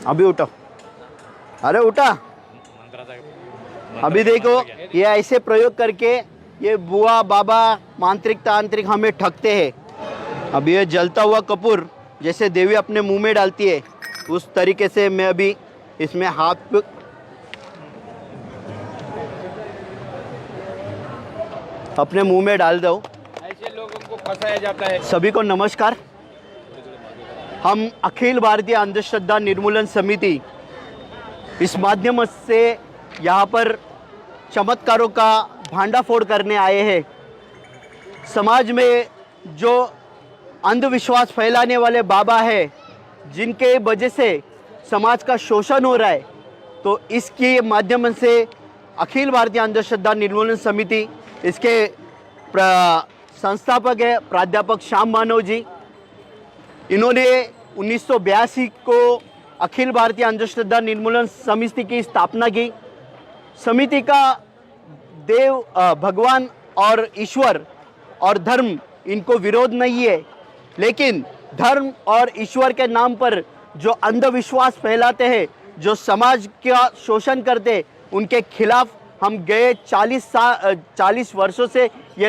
अभी उठो, अरे उठा। अभी देखो ये ऐसे प्रयोग करके ये बुआ बाबा मांत्रिक तांत्रिक हमें ठगते हैं। अभी ये जलता हुआ कपूर जैसे देवी अपने मुंह में डालती है उस तरीके से मैं अभी इसमें हाथ अपने मुंह में डाल दो। ऐसे लोगों को फंसाया जाता है। सभी को नमस्कार। हम अखिल भारतीय अंधश्रद्धा निर्मूलन समिति इस माध्यम से यहाँ पर चमत्कारों का भांडाफोड़ करने आए हैं। समाज में जो अंधविश्वास फैलाने वाले बाबा है जिनके वजह से समाज का शोषण हो रहा है, तो इसके माध्यम से अखिल भारतीय अंधश्रद्धा निर्मूलन समिति इसके संस्थापक है प्राध्यापक श्याम मानव जी। इन्होंने 1982 को अखिल भारतीय अंधश्रद्धा निर्मूलन समिति की स्थापना की। समिति का देव भगवान और ईश्वर और धर्म इनको विरोध नहीं है, लेकिन धर्म और ईश्वर के नाम पर जो अंधविश्वास फैलाते हैं, जो समाज का शोषण करते, उनके खिलाफ हम गए 40 वर्षों से ये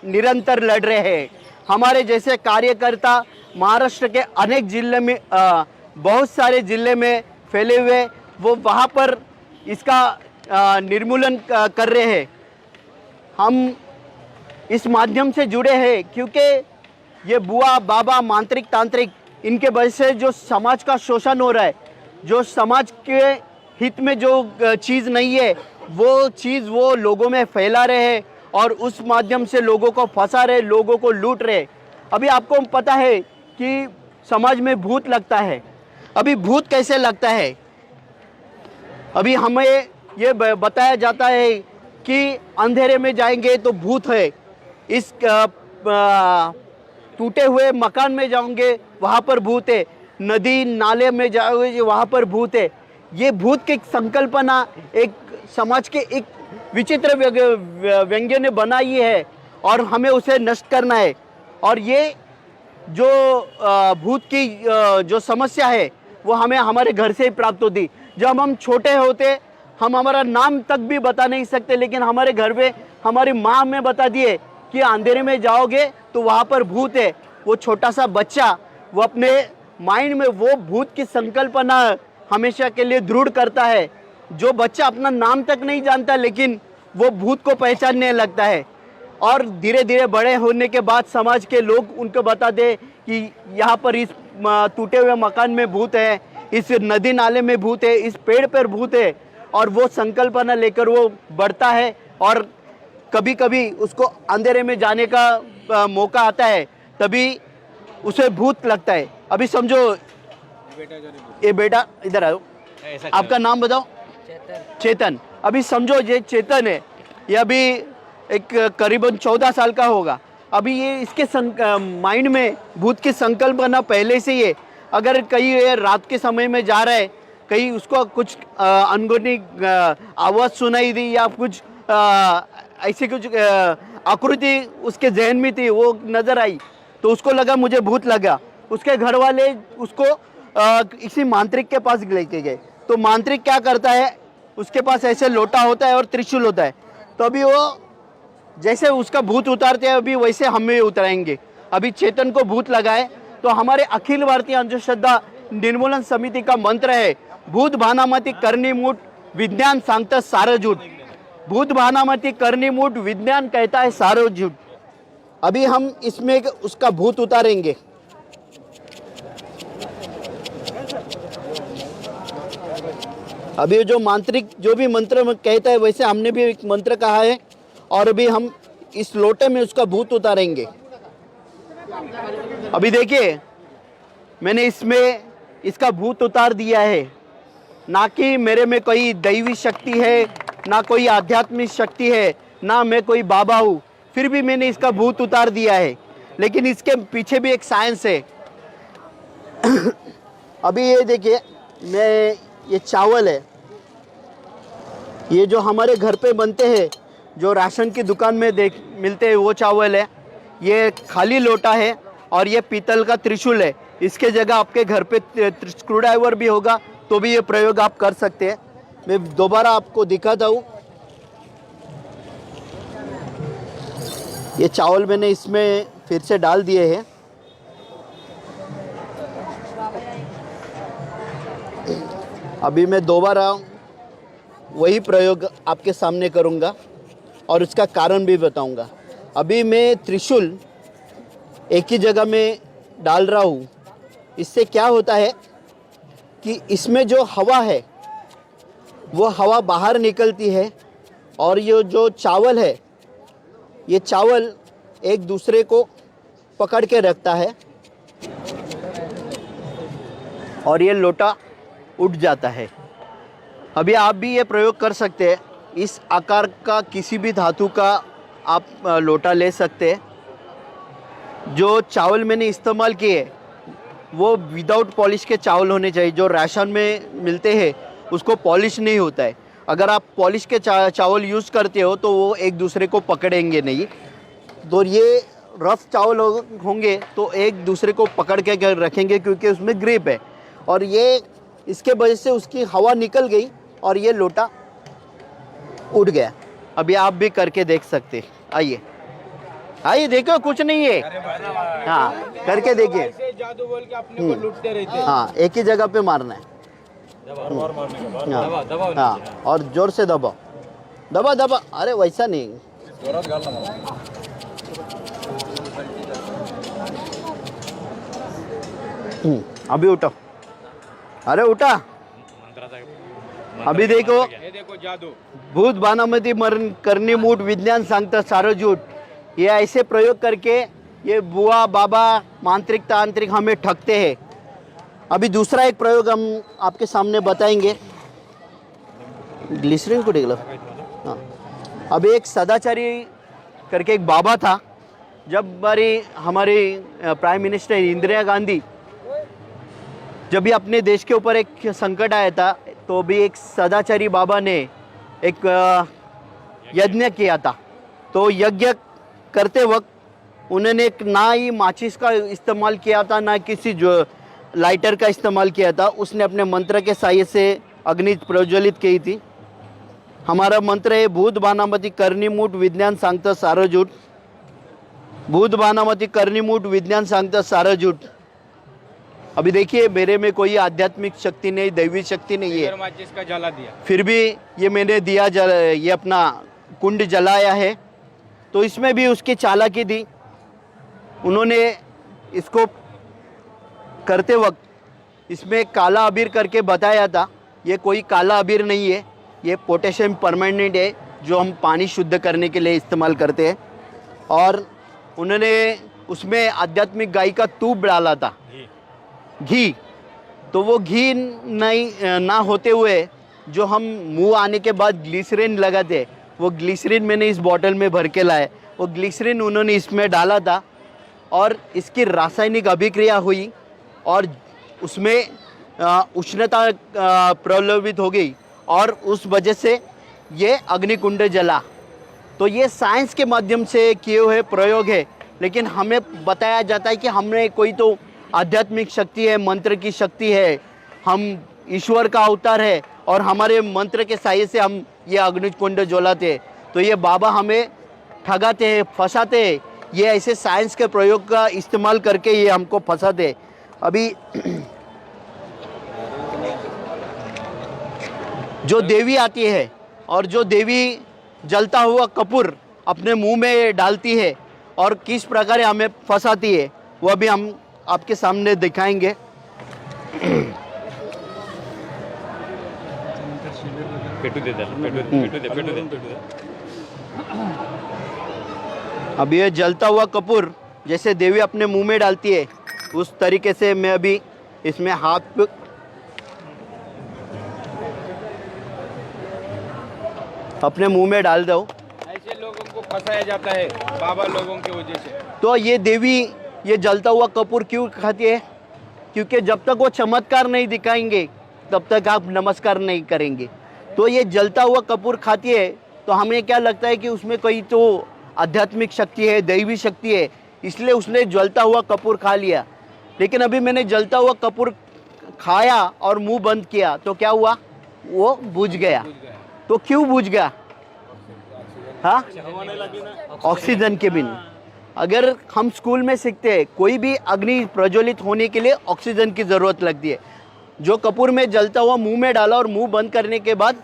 निरंतर लड़ रहे हैं। हमारे जैसे कार्यकर्ता महाराष्ट्र के अनेक जिले में बहुत सारे जिले में फैले हुए, वो वहाँ पर इसका निर्मूलन कर रहे हैं। हम इस माध्यम से जुड़े हैं क्योंकि ये बुआ बाबा मांत्रिक तांत्रिक इनके वजह से जो समाज का शोषण हो रहा है, जो समाज के हित में जो चीज़ नहीं है वो चीज़ वो लोगों में फैला रहे हैं और उस माध्यम से लोगों को फंसा रहे, लोगों को लूट रहे। अभी आपको पता है कि समाज में भूत लगता है। अभी भूत कैसे लगता है? अभी हमें ये बताया जाता है कि अंधेरे में जाएंगे तो भूत है, इस टूटे हुए मकान में जाओगे वहाँ पर भूत है, नदी नाले में जाओगे वहाँ पर भूत है। ये भूत की संकल्पना एक समाज के एक विचित्र व्यंग्य ने बनाई है और हमें उसे नष्ट करना है। और ये जो भूत की जो समस्या है वो हमें हमारे घर से ही प्राप्त होती। जब हम छोटे होते हम हमारा नाम तक भी बता नहीं सकते, लेकिन हमारे घर में हमारी माँ हमें बता दिए कि अंधेरे में जाओगे तो वहाँ पर भूत है। वो छोटा सा बच्चा वो अपने माइंड में वो भूत की संकल्पना हमेशा के लिए दृढ़ करता है। जो बच्चा अपना नाम तक नहीं जानता लेकिन वो भूत को पहचानने लगता है और धीरे धीरे बड़े होने के बाद समाज के लोग उनको बता दे कि यहाँ पर इस टूटे हुए मकान में भूत है, इस नदी नाले में भूत है, इस पेड़ पर भूत है, और वो संकल्पना लेकर वो बढ़ता है और कभी कभी उसको अंधेरे में जाने का मौका आता है, तभी उसे भूत लगता है। अभी समझो ये बेटा इधर आओ, आपका नाम बताओ। चेतन। अभी समझो ये चेतन है, ये अभी एक करीबन 14 साल का होगा। अभी ये इसके माइंड में भूत की संकल्पना पहले से ही है। अगर कहीं ये रात के समय में जा रहा है, कहीं उसको कुछ अनगोनी आवाज़ सुनाई दी या कुछ ऐसी कुछ आकृति उसके जहन में थी, वो नज़र आई तो उसको लगा मुझे भूत लगा। उसके घर वाले उसको किसी मांत्रिक के पास लेके गए। तो मांत्रिक क्या करता है, उसके पास ऐसे लोटा होता है और त्रिशूल होता है, तो अभी वो जैसे उसका भूत उतारते हैं अभी वैसे हमें उतराएंगे। अभी चेतन को भूत लगाए तो हमारे अखिल भारतीय अंधश्रद्धा निर्मूलन समिति का मंत्र है, भूत भानामती करनी मूठ विज्ञान सांगता सारं झूठ। भूत भानामती करनी मूठ विज्ञान कहता है सारं झूठ। अभी हम इसमें उसका भूत उतारेंगे। अभी जो मांत्रिक जो भी मंत्र कहता है वैसे हमने भी एक मंत्र कहा है और अभी हम इस लोटे में उसका भूत उतारेंगे। अभी देखिए मैंने इसमें इसका भूत उतार दिया है। ना कि मेरे में कोई दैवी शक्ति है, ना कोई आध्यात्मिक शक्ति है, ना मैं कोई बाबा हूँ, फिर भी मैंने इसका भूत उतार दिया है। लेकिन इसके पीछे भी एक साइंस है। अभी ये देखिए, मैं ये चावल है, ये जो हमारे घर पे बनते हैं, जो राशन की दुकान में मिलते हैं वो चावल है। ये खाली लोटा है और ये पीतल का त्रिशूल है। इसके जगह आपके घर पे स्क्रू ड्राइवर भी होगा तो भी ये प्रयोग आप कर सकते हैं। मैं दोबारा आपको दिखाता हूँ। ये चावल मैंने इसमें फिर से डाल दिए हैं। अभी मैं दोबारा वही प्रयोग आपके सामने करूँगा और उसका कारण भी बताऊँगा। अभी मैं त्रिशूल एक ही जगह में डाल रहा हूँ। इससे क्या होता है कि इसमें जो हवा है वो हवा बाहर निकलती है और ये जो चावल है ये चावल एक दूसरे को पकड़ के रखता है और ये लोटा उठ जाता है। अभी आप भी ये प्रयोग कर सकते हैं। इस आकार का किसी भी धातु का आप लोटा ले सकते हैं। जो चावल मैंने इस्तेमाल किए वो विदाउट पॉलिश के चावल होने चाहिए। जो राशन में मिलते हैं उसको पॉलिश नहीं होता है। अगर आप पॉलिश के चावल यूज़ करते हो तो वो एक दूसरे को पकड़ेंगे नहीं। तो ये रफ चावल होंगे तो एक दूसरे को पकड़ के रखेंगे क्योंकि उसमें ग्रिप है और ये इसके वजह से उसकी हवा निकल गई और ये लोटा उठ गया। अभी आप भी करके देख सकते। आइए आइए, देखो कुछ नहीं है। हाँ, करके देखिए। ऐसे जादू बोल के अपने को लूटते रहते हैं। हाँ, एक ही जगह पे मारना है। हाँ, हाँ, और जोर से दबाओ, दबा दबा। अरे वैसा नहीं। अभी उठो। अरे उठा। अभी देखो, ये देखो जादू। भूत बानामती मरण करनी मूठ, विज्ञान सांगता सारं झूठ। ये ऐसे प्रयोग करके ये बुआ बाबा मांत्रिक तांत्रिक हमें ठगते हैं। अभी दूसरा एक प्रयोग हम आपके सामने बताएंगे। ग्लिसरीन को लो। हाँ, अभी एक सदाचारी करके एक बाबा था। जब हमारी प्राइम मिनिस्टर इंदिरा गांधी जब भी अपने देश के ऊपर एक संकट आया था तो भी एक सदाचारी बाबा ने एक यज्ञ किया था। तो यज्ञ करते वक्त उन्होंने एक ना ही माचिस का इस्तेमाल किया था ना किसी जो लाइटर का इस्तेमाल किया था। उसने अपने मंत्र के सहायता से अग्नि प्रज्वलित की थी। हमारा मंत्र है भूत बानामती करनी मूठ, विज्ञान सांगता सारं झूठ। भूत बानामती करनी मूठ, विज्ञान सांगता सारं झूठ। अभी देखिए, मेरे में कोई आध्यात्मिक शक्ति नहीं, दैवी शक्ति नहीं है, माचिस का जला दिया। फिर भी ये मैंने दिया ये अपना कुंड जलाया है। तो इसमें भी उसकी चालाकी थी। उन्होंने इसको करते वक्त इसमें काला अबीर करके बताया था। ये कोई काला अबीर नहीं है, ये पोटेशियम परमानेंट है जो हम पानी शुद्ध करने के लिए इस्तेमाल करते हैं। और उन्होंने उसमें आध्यात्मिक गाय का दूध डाला था, घी। तो वो घी नहीं ना होते हुए जो हम मुंह आने के बाद ग्लिसरीन लगाते, वो ग्लिसरीन मैंने इस बॉटल में भर के लाए। वो ग्लिसरीन उन्होंने इसमें डाला था और इसकी रासायनिक अभिक्रिया हुई और उसमें उष्णता प्रलोभित हो गई और उस वजह से ये अग्निकुंड जला। तो ये साइंस के माध्यम से किए हुए प्रयोग है, लेकिन हमें बताया जाता है कि हमने कोई तो आध्यात्मिक शक्ति है, मंत्र की शक्ति है, हम ईश्वर का अवतार है और हमारे मंत्र के सहायता से हम ये अग्निकुंड जलाते। तो ये बाबा हमें ठगाते हैं, फंसाते हैं। ये ऐसे साइंस के प्रयोग का इस्तेमाल करके ये हमको फंसाते। अभी जो देवी आती है और जो देवी जलता हुआ कपूर अपने मुंह में डालती है और किस प्रकार हमें फंसाती है, वह भी हम आपके सामने दिखाएंगे। अभी ये जलता हुआ कपूर जैसे देवी अपने मुंह में डालती है उस तरीके से मैं अभी इसमें हाथ अपने मुंह में डाल दूँ। ऐसे लोगों को फंसाया जाता है बाबा लोगों की वजह से। तो ये देवी ये जलता हुआ कपूर क्यों खाती है? क्योंकि जब तक वो चमत्कार नहीं दिखाएंगे तब तक आप नमस्कार नहीं करेंगे। तो ये जलता हुआ कपूर खाती है तो हमें क्या लगता है कि उसमें कोई तो आध्यात्मिक शक्ति है, दैवी शक्ति है। इसलिए उसने जलता हुआ कपूर खा लिया। लेकिन अभी मैंने जलता हुआ कपूर खाया और मुंह बंद किया तो क्या हुआ, वो बुझ गया। तो क्यों बुझ गया? हाँ, ऑक्सीजन के बिना। अगर हम स्कूल में सीखते हैं कोई भी अग्नि प्रज्वलित होने के लिए ऑक्सीजन की ज़रूरत लगती है। जो कपूर में जलता हुआ मुंह में डाला और मुंह बंद करने के बाद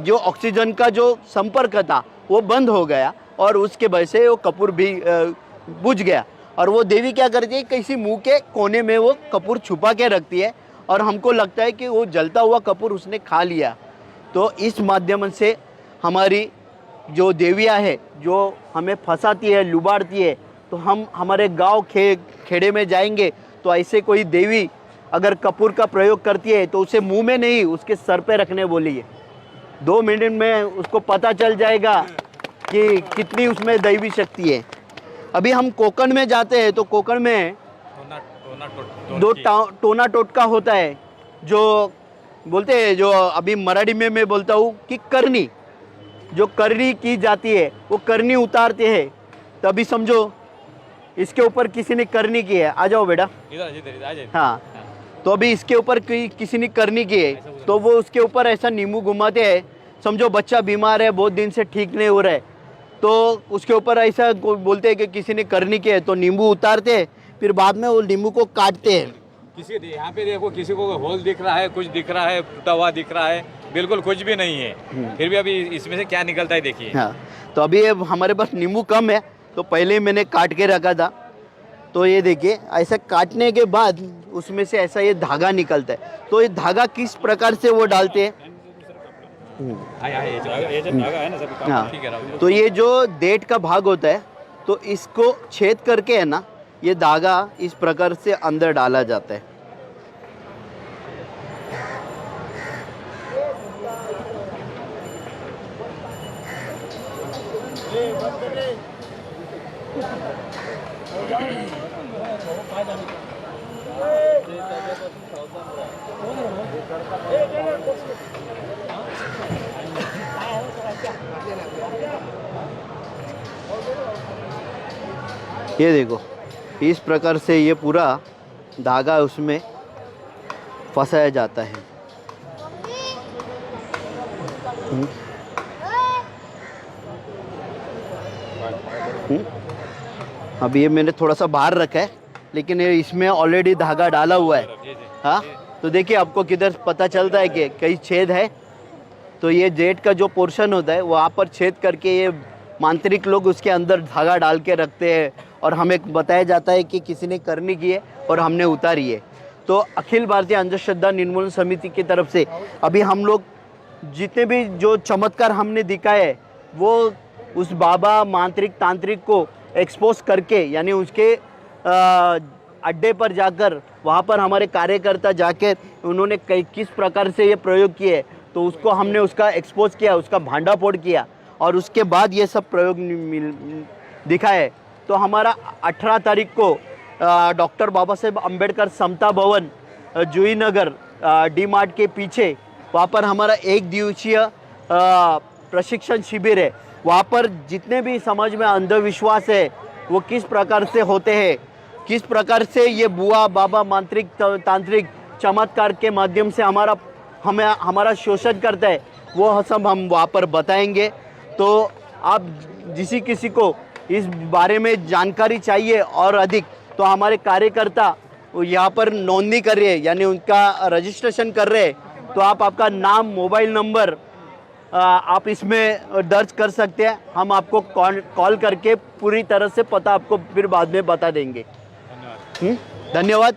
जो ऑक्सीजन का जो संपर्क था वो बंद हो गया और उसके वजह से वो कपूर भी बुझ गया। और वो देवी क्या करती है, किसी मुंह के कोने में वो कपूर छुपा के रखती है और हमको लगता है कि वो जलता हुआ कपूर उसने खा लिया। तो इस माध्यम से हमारी जो देवियाँ है जो हमें फंसाती है, लुबाड़ती है, तो हम हमारे गांव खेड़े में जाएंगे तो ऐसे कोई देवी अगर कपूर का प्रयोग करती है तो उसे मुंह में नहीं उसके सर पे रखने बोलिए। 2 मिनट में उसको पता चल जाएगा कि कितनी उसमें दैवी शक्ति है। अभी हम कोकण में जाते हैं तो कोकण में टोना टोटका होता है, जो बोलते हैं, जो अभी मराठी में मैं बोलता हूँ कि करनी, जो करनी की जाती है वो करनी उतारते हैं। तभी समझो इसके ऊपर किसी ने करनी की है। आ जाओ बेटा, हाँ। तो अभी इसके ऊपर किसी ने करनी की है तो वो उसके ऊपर ऐसा नींबू घुमाते हैं। समझो बच्चा बीमार है, बहुत दिन से ठीक नहीं हो रहा है, तो उसके ऊपर ऐसा बोलते हैं कि किसी ने करनी की है, तो नींबू उतारते हैं, फिर बाद में वो नींबू को काटते हैं। किसी यहाँ पे देखो, किसी को होल दिख रहा है, कुछ दिख रहा है, टूटा हुआ दिख रहा है, बिल्कुल कुछ भी नहीं है, फिर भी अभी इसमें से क्या निकलता है देखिए। हाँ, तो अभी हमारे पास नींबू कम है तो पहले ही मैंने काट के रखा था। तो ये देखिए, ऐसा काटने के बाद उसमें से ऐसा ये धागा निकलता है। तो ये धागा किस प्रकार से वो डालते हैं, हाँ, तो ये जो डेट का भाग होता है तो इसको छेद करके है ना, ये धागा इस प्रकार से अंदर डाला जाता है। ये देखो, इस प्रकार से ये पूरा धागा उसमें फंसाया जाता है। अब ये मैंने थोड़ा सा बाहर रखा है, लेकिन ये इसमें ऑलरेडी धागा डाला हुआ है। हाँ, तो देखिए आपको किधर पता चलता है कि कहीं छेद है, तो ये जेट का जो पोर्शन होता है वहाँ पर छेद करके ये मांत्रिक लोग उसके अंदर धागा डाल के रखते हैं और हमें बताया जाता है कि किसी ने करनी की है और हमने उतारी है। तो अखिल भारतीय अंधश्रद्धा निर्मूलन समिति की तरफ से अभी हम लोग जितने भी जो चमत्कार हमने दिखाए है वो उस बाबा मांत्रिक तांत्रिक को एक्सपोज करके, यानी उसके अड्डे पर जाकर वहाँ पर हमारे कार्यकर्ता जाकर उन्होंने किस प्रकार से ये प्रयोग किए तो उसको हमने उसका एक्सपोज किया, उसका भांडाफोड़ किया और उसके बाद ये सब प्रयोग दिखाए। तो हमारा 18 तारीख को डॉक्टर बाबा साहेब अम्बेडकर समता भवन जूही नगर डी मार्ट के पीछे वहाँ पर हमारा 1 दिवसीय प्रशिक्षण शिविर है। वहाँ पर जितने भी समाज में अंधविश्वास है वो किस प्रकार से होते हैं, किस प्रकार से ये बुआ बाबा मांत्रिक तांत्रिक चमत्कार के माध्यम से हमारा शोषण करता है, वो सब हम वहाँ पर बताएंगे। तो आप किसी को इस बारे में जानकारी चाहिए और अधिक, तो हमारे कार्यकर्ता यहाँ पर नोंदणी कर रहे हैं, यानी उनका रजिस्ट्रेशन कर रहे हैं। तो आप आपका नाम, मोबाइल नंबर आप इसमें दर्ज कर सकते हैं। हम आपको कॉल करके पूरी तरह से पता आपको फिर बाद में बता देंगे। धन्यवाद।